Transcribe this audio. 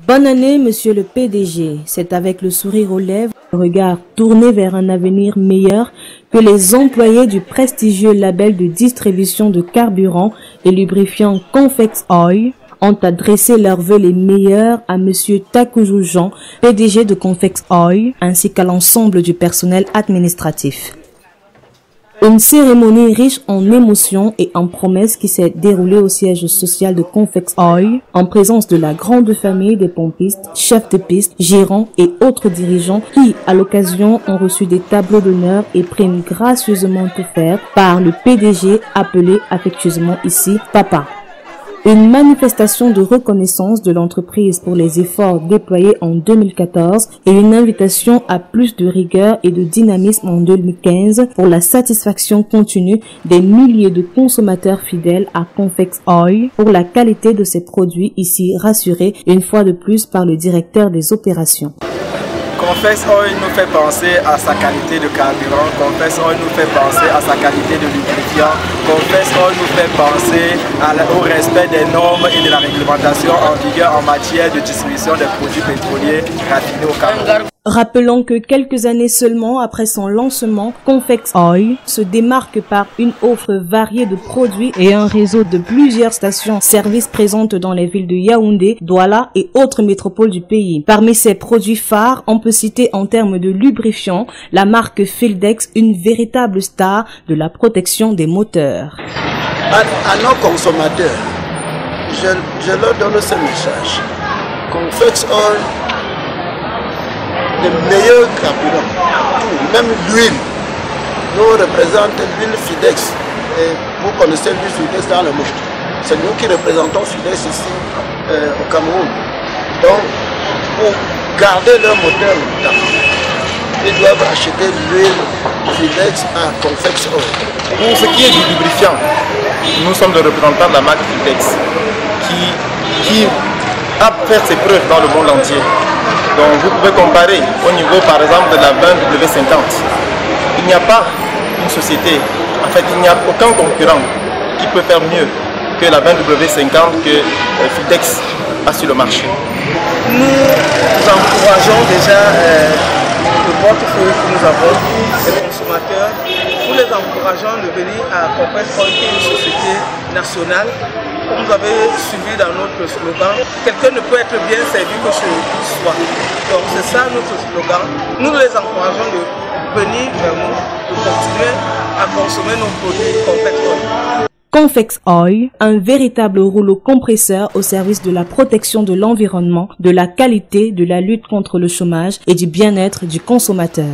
Bonne année, monsieur le PDG. C'est avec le sourire aux lèvres, le regard tourné vers un avenir meilleur que les employés du prestigieux label de distribution de carburant et lubrifiants Confex Oil ont adressé leurs vœux les meilleurs à monsieur Takujou Jean, PDG de Confex Oil, ainsi qu'à l'ensemble du personnel administratif. Une cérémonie riche en émotions et en promesses qui s'est déroulée au siège social de Confex Oil en présence de la grande famille des pompistes, chefs de piste, gérants et autres dirigeants qui, à l'occasion, ont reçu des tableaux d'honneur et primes gracieusement offerts par le PDG appelé affectueusement ici Papa. Une manifestation de reconnaissance de l'entreprise pour les efforts déployés en 2014 et une invitation à plus de rigueur et de dynamisme en 2015 pour la satisfaction continue des milliers de consommateurs fidèles à Confex Oil pour la qualité de ses produits ici rassurés une fois de plus par le directeur des opérations. Confex Oil nous fait penser à sa qualité de carburant, Confex Oil nous fait penser à sa qualité de lubrifiant, Confex Oil nous fait penser au respect des normes et de la réglementation en vigueur en matière de distribution des produits pétroliers raffinés au Cameroun. Rappelons que quelques années seulement après son lancement, Confex Oil se démarque par une offre variée de produits et un réseau de plusieurs stations-service présentes dans les villes de Yaoundé, Douala et autres métropoles du pays. Parmi ses produits phares, on peut citer en termes de lubrifiant la marque Fildex, une véritable star de la protection des moteurs. À nos consommateurs, je leur donne ce message. Confex Oil, le meilleur carburant, même l'huile. Nous représentons l'huile Fidex. Et vous connaissez l'huile Fidex dans le monde. C'est nous qui représentons Fidex ici au Cameroun. Donc, pour garder leur moteur longtemps, ils doivent acheter l'huile Fidex à Confex Oil. Pour ce qui est du lubrifiant, nous sommes des représentants de la marque Fidex qui a fait ses preuves dans le monde entier. Donc vous pouvez comparer au niveau par exemple de la 20W50. Il n'y a pas une société, en fait il n'y a aucun concurrent qui peut faire mieux que la 20W50 que Fidex a sur le marché. Nous encourageons déjà le portefeuille que nous avons, les consommateurs, nous les encourageons de venir à Confex Oil, qui est une société nationale. Comme vous avez suivi dans notre slogan, quelqu'un ne peut être bien servi que chez soi. Donc c'est ça notre slogan. Nous les encourageons de venir vers nous, de continuer à consommer nos produits Confex Oil. Confex Oil, un véritable rouleau compresseur au service de la protection de l'environnement, de la qualité, de la lutte contre le chômage et du bien-être du consommateur.